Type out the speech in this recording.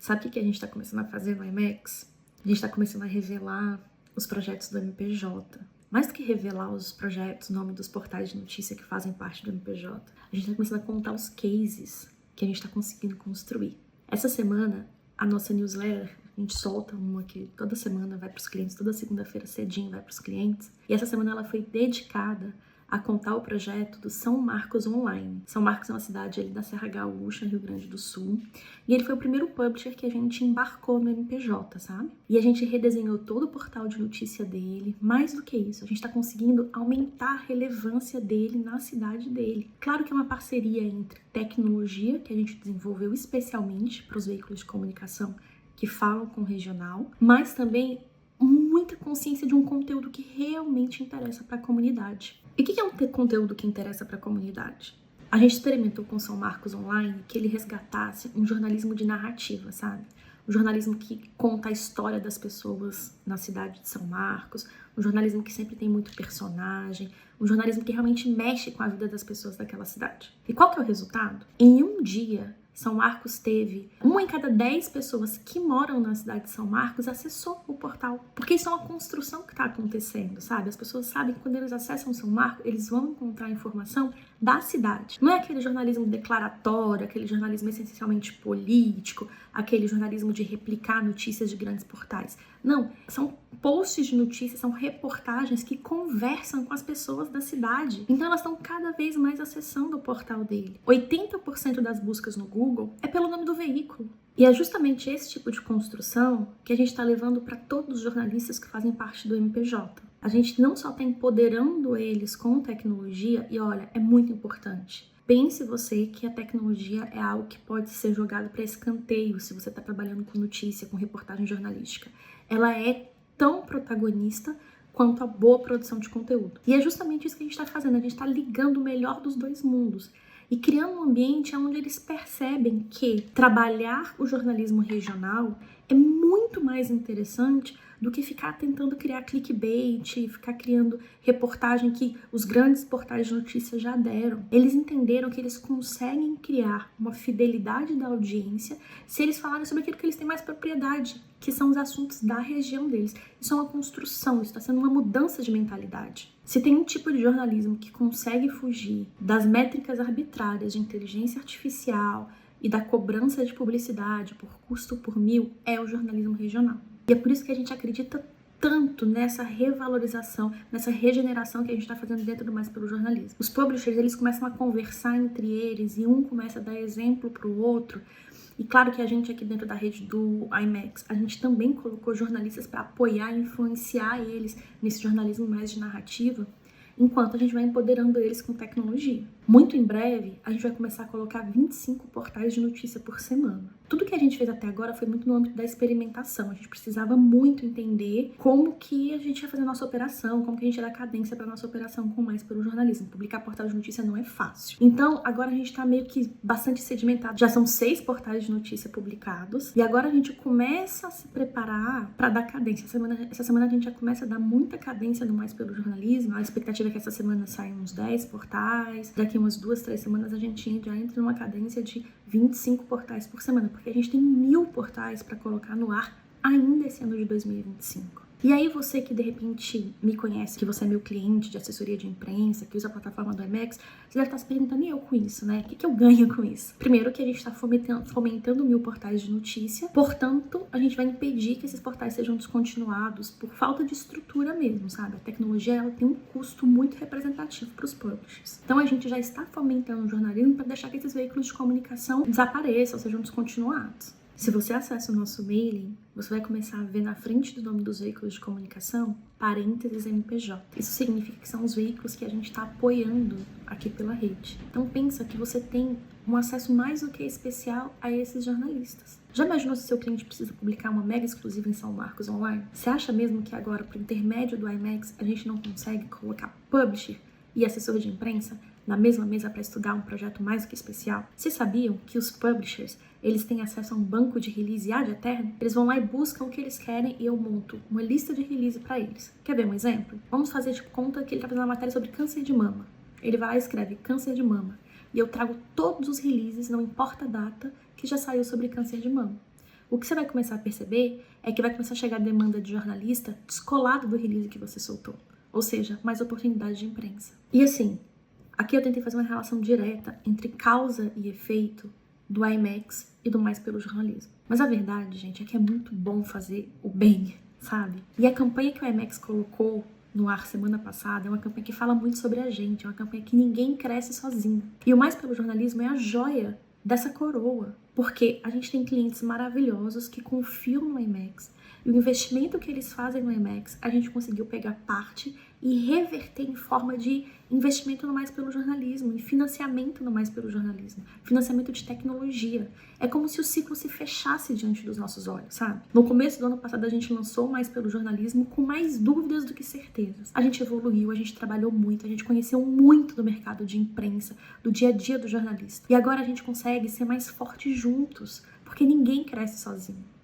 Sabe o que a gente está começando a fazer no IMEX? A gente está começando a revelar os projetos do MPJ. Mais do que revelar os projetos, o nome dos portais de notícia que fazem parte do MPJ, a gente está começando a contar os cases que a gente está conseguindo construir. Essa semana, a nossa newsletter, a gente solta uma que toda semana vai para os clientes, toda segunda-feira cedinho vai para os clientes. E essa semana ela foi dedicada a contar o projeto do São Marcos Online. São Marcos é uma cidade ali da Serra Gaúcha, Rio Grande do Sul. E ele foi o primeiro publisher que a gente embarcou no MPJ, sabe? E a gente redesenhou todo o portal de notícia dele. Mais do que isso, a gente está conseguindo aumentar a relevância dele na cidade dele. Claro que é uma parceria entre tecnologia, que a gente desenvolveu especialmente para os veículos de comunicação que falam com o regional, mas também muita consciência de um conteúdo que realmente interessa para a comunidade. E o que é um conteúdo que interessa para a comunidade? A gente experimentou com São Marcos Online que ele resgatasse um jornalismo de narrativa, sabe? Um jornalismo que conta a história das pessoas na cidade de São Marcos, um jornalismo que sempre tem muito personagem, um jornalismo que realmente mexe com a vida das pessoas daquela cidade. E qual que é o resultado? Em um dia, São Marcos teve 1 em cada 10 pessoas que moram na cidade de São Marcos acessou o portal. Porque isso é uma construção que está acontecendo, sabe? As pessoas sabem que quando eles acessam São Marcos, eles vão encontrar informação da cidade. Não é aquele jornalismo declaratório, aquele jornalismo essencialmente político, aquele jornalismo de replicar notícias de grandes portais. Não, são posts de notícias, são reportagens que conversam com as pessoas da cidade. Então elas estão cada vez mais acessando o portal dele. 80% das buscas no Google é pelo nome do veículo. E é justamente esse tipo de construção que a gente está levando para todos os jornalistas que fazem parte do MPJ. A gente não só está empoderando eles com tecnologia, e olha, é muito importante. Pense você que a tecnologia é algo que pode ser jogado para escanteio se você está trabalhando com notícia, com reportagem jornalística. Ela é tão protagonista quanto a boa produção de conteúdo. E é justamente isso que a gente está fazendo, a gente está ligando o melhor dos dois mundos e criando um ambiente onde eles percebem que trabalhar o jornalismo regional é muito mais interessante do que ficar tentando criar clickbait, ficar criando reportagem que os grandes portais de notícia já deram. Eles entenderam que eles conseguem criar uma fidelidade da audiência se eles falarem sobre aquilo que eles têm mais propriedade, que são os assuntos da região deles. Isso é uma construção, isso está sendo uma mudança de mentalidade. Se tem um tipo de jornalismo que consegue fugir das métricas arbitrárias de inteligência artificial e da cobrança de publicidade por custo por mil, é o jornalismo regional. E é por isso que a gente acredita tanto nessa revalorização, nessa regeneração que a gente está fazendo dentro do Mais Pelo Jornalismo. Os publishers, eles começam a conversar entre eles e um começa a dar exemplo para o outro. E claro que a gente aqui dentro da rede do IMEX, a gente também colocou jornalistas para apoiar e influenciar eles nesse jornalismo mais de narrativa, enquanto a gente vai empoderando eles com tecnologia. Muito em breve, a gente vai começar a colocar 25 portais de notícia por semana. Tudo que a gente fez até agora foi muito no âmbito da experimentação. A gente precisava muito entender como que a gente ia fazer a nossa operação, como que a gente ia dar cadência para a nossa operação com Mais Pelo Jornalismo. Publicar portal de notícia não é fácil. Então, agora a gente está meio que bastante sedimentado. Já são 6 portais de notícia publicados. E agora a gente começa a se preparar para dar cadência. Essa semana a gente já começa a dar muita cadência no Mais Pelo Jornalismo. A expectativa é que essa semana saiam uns 10 portais. Daqui umas 2, 3 semanas a gente já entra numa cadência de 25 portais por semana, porque a gente tem 1000 portais para colocar no ar ainda esse ano de 2025. E aí você que de repente me conhece, que você é meu cliente de assessoria de imprensa, que usa a plataforma do IMEX, você deve estar se perguntando, e eu com isso, né? O que eu ganho com isso? Primeiro que a gente está fomentando 1000 portais de notícia, portanto, a gente vai impedir que esses portais sejam descontinuados por falta de estrutura mesmo, sabe? A tecnologia, ela tem um custo muito representativo para os publishers. Então a gente já está fomentando o jornalismo para deixar que esses veículos de comunicação desapareçam, sejam descontinuados. Se você acessa o nosso mailing, você vai começar a ver na frente do nome dos veículos de comunicação, parênteses MPJ. Isso significa que são os veículos que a gente está apoiando aqui pela rede. Então pensa que você tem um acesso mais do que especial a esses jornalistas. Já imaginou se seu cliente precisa publicar uma mega exclusiva em São Marcos Online? Você acha mesmo que agora, por intermédio do IMEX, a gente não consegue colocar publisher e assessor de imprensa na mesma mesa para estudar um projeto mais do que especial? Vocês sabiam que os publishers, eles têm acesso a um banco de release ad eterno? Eles vão lá e buscam o que eles querem e eu monto uma lista de release para eles. Quer ver um exemplo? Vamos fazer de conta que ele está fazendo uma matéria sobre câncer de mama. Ele vai lá e escreve câncer de mama. E eu trago todos os releases, não importa a data, que já saiu sobre câncer de mama. o que você vai começar a perceber é que vai começar a chegar demanda de jornalista descolado do release que você soltou. Ou seja, mais oportunidade de imprensa. E assim, aqui eu tentei fazer uma relação direta entre causa e efeito do IMAX e do Mais pelo Jornalismo. Mas a verdade, gente, é que é muito bom fazer o bem, sabe? E a campanha que o IMAX colocou no ar semana passada é uma campanha que fala muito sobre a gente, é uma campanha que ninguém cresce sozinho. E o Mais pelo Jornalismo é a joia dessa coroa, porque a gente tem clientes maravilhosos que confiam no IMAX, e o investimento que eles fazem no IMAX, a gente conseguiu pegar parte e reverter em forma de investimento no Mais pelo Jornalismo, em financiamento no Mais pelo Jornalismo, financiamento de tecnologia. É como se o ciclo se fechasse diante dos nossos olhos, sabe? No começo do ano passado a gente lançou o Mais pelo Jornalismo com mais dúvidas do que certezas. A gente evoluiu, a gente trabalhou muito, a gente conheceu muito do mercado de imprensa, do dia a dia do jornalista. E agora a gente consegue ser mais forte juntos, porque ninguém cresce sozinho.